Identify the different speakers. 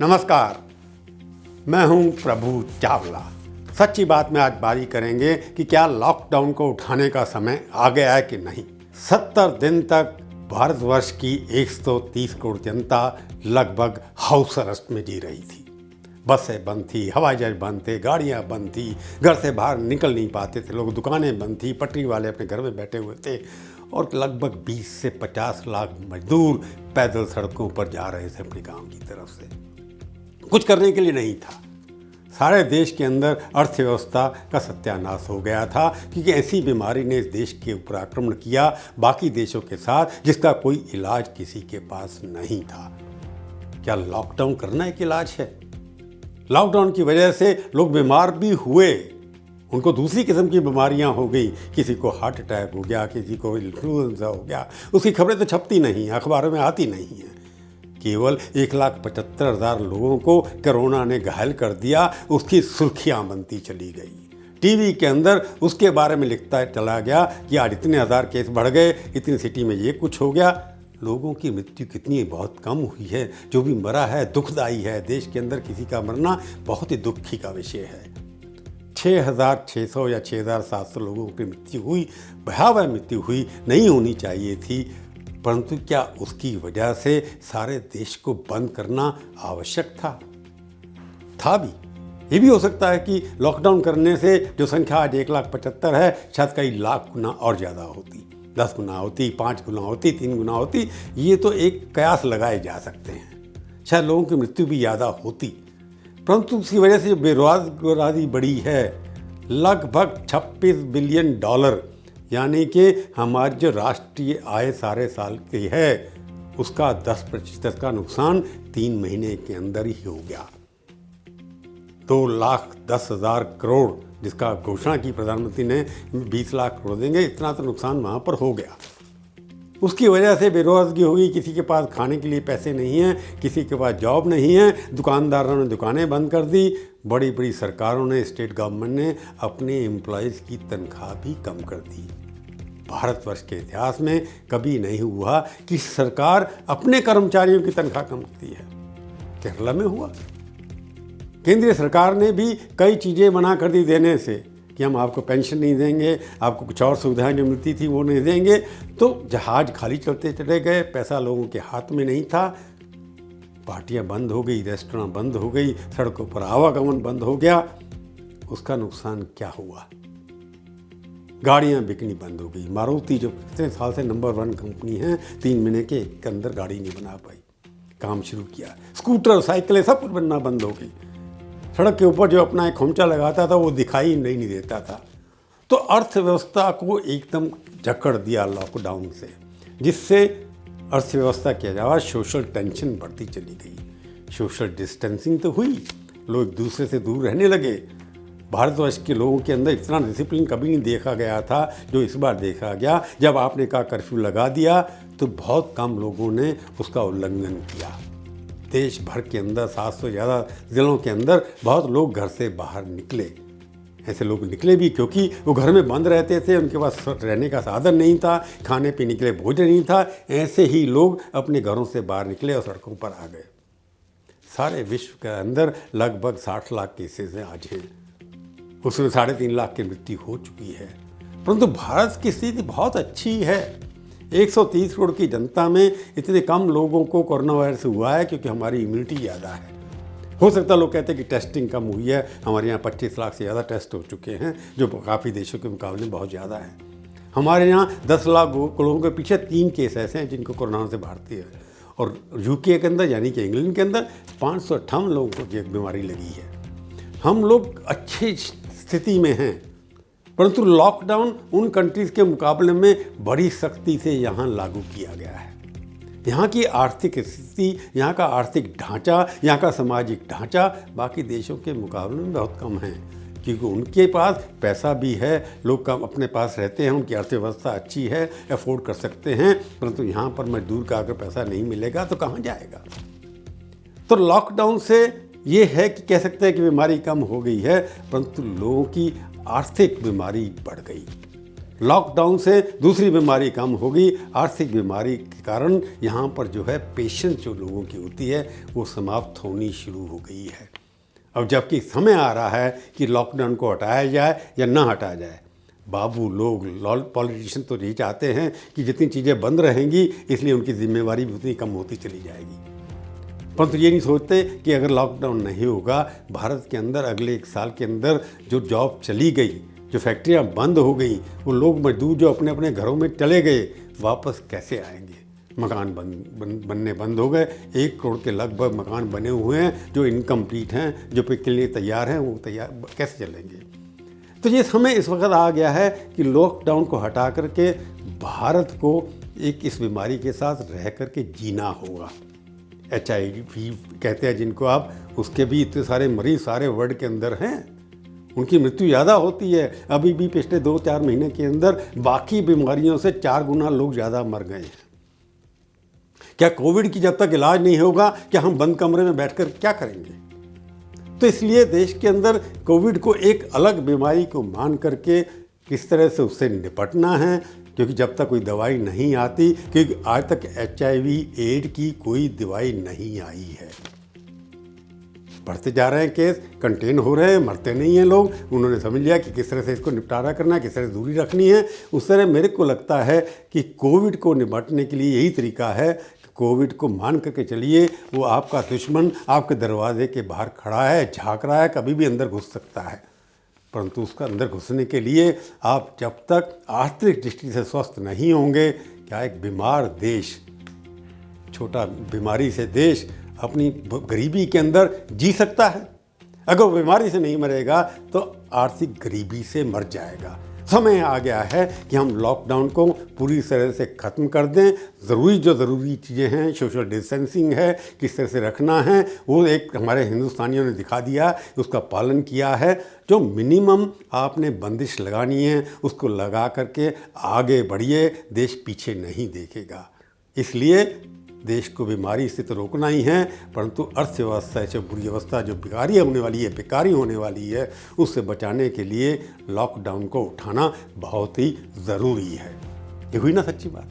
Speaker 1: नमस्कार, मैं हूं प्रभु चावला। सच्ची बात में आज बारी करेंगे कि क्या लॉकडाउन को उठाने का समय आ गया है कि नहीं। 70 दिन तक भारतवर्ष की 130 करोड़ जनता लगभग हाउस अरेस्ट में जी रही थी। बसें बंद थी, हवाई जहाज बंद थे, गाड़ियां बंद थी, घर से बाहर निकल नहीं पाते थे लोग, दुकानें बंद थी, पटरी वाले अपने घर में बैठे हुए थे और लगभग 20 से 50 लाख मजदूर पैदल सड़कों पर जा रहे थे अपने काम की तरफ से। कुछ करने के लिए नहीं था। सारे देश के अंदर अर्थव्यवस्था का सत्यानाश हो गया था क्योंकि ऐसी बीमारी ने इस देश के ऊपर आक्रमण किया बाकी देशों के साथ जिसका कोई इलाज किसी के पास नहीं था। क्या लॉकडाउन करना एक इलाज है? लॉकडाउन की वजह से लोग बीमार भी हुए, उनको दूसरी किस्म की बीमारियां हो गई, किसी को हार्ट अटैक हो गया, किसी को इन्फ्लुएंजा हो गया। उसकी खबरें तो छपती नहीं, अखबारों में आती नहीं हैं। केवल 1,75,000 लोगों को कोरोना ने घायल कर दिया, उसकी सुर्खियां बनती चली गई। टीवी के अंदर उसके बारे में लिखता चला गया कि आज इतने हज़ार केस बढ़ गए, इतनी सिटी में ये कुछ हो गया। लोगों की मृत्यु कितनी बहुत कम हुई है, जो भी मरा है दुखदाई है। देश के अंदर किसी का मरना बहुत ही दुखी का विषय है। 6,600 या 6,700 लोगों की मृत्यु हुई, भयावह मृत्यु हुई, नहीं होनी चाहिए थी। परंतु क्या उसकी वजह से सारे देश को बंद करना आवश्यक था भी। ये भी हो सकता है कि लॉकडाउन करने से जो संख्या आज 1,75,000 है, शायद कई लाख गुना और ज़्यादा होती, 10 गुना होती, 5 गुना होती, 3 गुना होती। ये तो एक कयास लगाए जा सकते हैं। शायद लोगों की मृत्यु भी ज़्यादा होती, परंतु उसकी वजह से जो बेरोजगारी बढ़ी है, लगभग $26 बिलियन, यानी कि हमारी जो राष्ट्रीय आय सारे साल की है उसका 10% का नुकसान 3 महीने के अंदर ही हो गया। 2,10,000 करोड़ जिसका घोषणा की प्रधानमंत्री ने 20 लाख करोड़ देंगे, इतना तो नुकसान वहाँ पर हो गया। उसकी वजह से बेरोजगारी होगी, किसी के पास खाने के लिए पैसे नहीं हैं, किसी के पास जॉब नहीं है, दुकानदारों ने दुकानें बंद कर दी, बड़ी बड़ी सरकारों ने, स्टेट गवर्नमेंट ने अपने एम्प्लॉयज़ की तनख्वाह भी कम कर दी। भारतवर्ष के इतिहास में कभी नहीं हुआ कि सरकार अपने कर्मचारियों की तनख्वाह कम करती है। केरला में हुआ। केंद्रीय सरकार ने भी कई चीज़ें मना कर दी देने से कि हम आपको पेंशन नहीं देंगे, आपको कुछ और सुविधाएं जो मिलती थी वो नहीं देंगे। तो जहाज खाली चलते चले गए, पैसा लोगों के हाथ में नहीं था, पार्टियां बंद हो गई, रेस्टोरेंट बंद हो गई, सड़कों पर आवागमन बंद हो गया। उसका नुकसान क्या हुआ? गाड़ियां बिकनी बंद हो गई। मारुति जो कितने साल से नंबर 1 कंपनी है, 3 महीने के अंदर गाड़ी नहीं बना पाई, काम शुरू किया। स्कूटर, साइकिलें सब कुछ बनना बंद हो गई। सड़क के ऊपर जो अपना एक खोमचा लगाता था वो दिखाई नहीं देता था। तो अर्थव्यवस्था को एकदम जकड़ दिया लॉकडाउन से, जिससे अर्थव्यवस्था के अलावा सोशल टेंशन बढ़ती चली गई। सोशल डिस्टेंसिंग तो हुई, लोग एक दूसरे से दूर रहने लगे। भारतवर्ष के लोगों के अंदर इतना डिसिप्लिन कभी नहीं देखा गया था जो इस बार देखा गया। जब आपने कहा कर्फ्यू लगा दिया तो बहुत कम लोगों ने उसका उल्लंघन किया। देश भर के अंदर 700 से ज़्यादा ज़िलों के अंदर बहुत लोग घर से बाहर निकले। ऐसे लोग निकले भी क्योंकि वो घर में बंद रहते थे, उनके पास रहने का साधन नहीं था, खाने पीने के लिए भोजन नहीं था। ऐसे ही लोग अपने घरों से बाहर निकले और सड़कों पर आ गए। सारे विश्व के अंदर लगभग 60 लाख केसेस हैं आज हैं, उसमें 3.5 लाख की मृत्यु हो चुकी है। परंतु भारत की स्थिति बहुत अच्छी है। 130 करोड़ की जनता में इतने कम लोगों को कोरोना वायरस हुआ है क्योंकि हमारी इम्यूनिटी ज़्यादा है। हो सकता है लोग कहते हैं कि टेस्टिंग कम हुई है, हमारे यहाँ 25 लाख से ज़्यादा टेस्ट हो चुके हैं, जो काफ़ी देशों के मुकाबले बहुत ज़्यादा है। हमारे यहाँ 10 लाख लोगों के पीछे 3 केस ऐसे हैं जिनको कोरोना से भारती है। और यूके के अंदर यानी कि इंग्लैंड के अंदर 558 लोगों को ये बीमारी लगी है। हम लोग अच्छी स्थिति में हैं, परंतु लॉकडाउन उन कंट्रीज़ के मुकाबले में बड़ी सख्ती से यहाँ लागू किया गया है। यहाँ की आर्थिक स्थिति, यहाँ का आर्थिक ढांचा, यहाँ का सामाजिक ढांचा बाकी देशों के मुकाबले में बहुत कम है क्योंकि उनके पास पैसा भी है, लोग कम अपने पास रहते हैं, उनकी अर्थव्यवस्था अच्छी है, अफोर्ड कर सकते हैं। परंतु यहाँ पर मजदूर का अगर पैसा नहीं मिलेगा तो कहाँ जाएगा? तो लॉकडाउन से ये है कि कह सकते हैं कि बीमारी कम हो गई है, परंतु लोगों की आर्थिक बीमारी बढ़ गई। लॉकडाउन से दूसरी बीमारी कम होगी, आर्थिक बीमारी के कारण यहाँ पर जो है पेशेंस जो लोगों की होती है वो समाप्त होनी शुरू हो गई है। अब जबकि समय आ रहा है कि लॉकडाउन को हटाया जाए या ना हटाया जाए। बाबू लोग पॉलिटिशियन तो यही चाहते हैं कि जितनी चीज़ें बंद रहेंगी इसलिए उनकी जिम्मेवारी भी उतनी कम होती चली जाएगी, परंतु ये नहीं सोचते कि अगर लॉकडाउन नहीं होगा, भारत के अंदर अगले 1 साल के अंदर जो जॉब चली गई, जो फैक्ट्रियां बंद हो गई, वो लोग मजदूर जो अपने अपने घरों में चले गए वापस कैसे आएंगे। मकान बनने बंद हो गए, 1 करोड़ के लगभग मकान बने हुए हैं जो इनकम्प्लीट हैं, जो के लिए तैयार हैं, वो तैयार कैसे चलेंगे। तो ये समय इस वक्त आ गया है कि लॉकडाउन को हटा करके भारत को एक इस बीमारी के साथ रह करके जीना होगा। HIV कहते हैं जिनको आप, उसके भी इतने सारे मरीज सारे वर्ल्ड के अंदर हैं, उनकी मृत्यु ज़्यादा होती है। अभी भी पिछले 2-4 महीने के अंदर बाकी बीमारियों से 4 गुना लोग ज़्यादा मर गए हैं। क्या कोविड की जब तक इलाज नहीं होगा, क्या हम बंद कमरे में बैठकर क्या करेंगे। तो इसलिए देश के अंदर कोविड को एक अलग बीमारी को मान करके किस तरह से उससे निपटना है, क्योंकि जब तक कोई दवाई नहीं आती, क्योंकि आज तक HIV एड्स की कोई दवाई नहीं आई है। बढ़ते जा रहे हैं केस, कंटेन हो रहे हैं, मरते नहीं हैं लोग। उन्होंने समझ लिया कि किस तरह से इसको निपटारा करना है, किस तरह से दूरी रखनी है। उस तरह मेरे को लगता है कि कोविड को निपटने के लिए यही तरीका है कि कोविड को मान करके चलिए। वो आपका दुश्मन आपके दरवाजे के बाहर खड़ा है, झाँक रहा है, कभी भी अंदर घुस सकता है, परंतु उसका अंदर घुसने के लिए आप जब तक आर्थिक दृष्टि से स्वस्थ नहीं होंगे, क्या एक बीमार देश, छोटा बीमारी से देश अपनी गरीबी के अंदर जी सकता है। अगर वो बीमारी से नहीं मरेगा तो आर्थिक गरीबी से मर जाएगा। समय आ गया है कि हम लॉकडाउन को पूरी तरह से ख़त्म कर दें। जो ज़रूरी चीज़ें हैं, सोशल डिस्टेंसिंग है, किस तरह से रखना है, वो एक हमारे हिंदुस्तानियों ने दिखा दिया, उसका पालन किया है। जो मिनिमम आपने बंदिश लगानी है उसको लगा करके आगे बढ़िए, देश पीछे नहीं देखेगा। इसलिए देश को बीमारी से तो रोकना ही है, परंतु अर्थव्यवस्था से बुरी अवस्था जो बेकारी होने वाली है, बेकारी होने वाली है, उससे बचाने के लिए लॉकडाउन को उठाना बहुत ही ज़रूरी है। ये हुई ना सच्ची बात।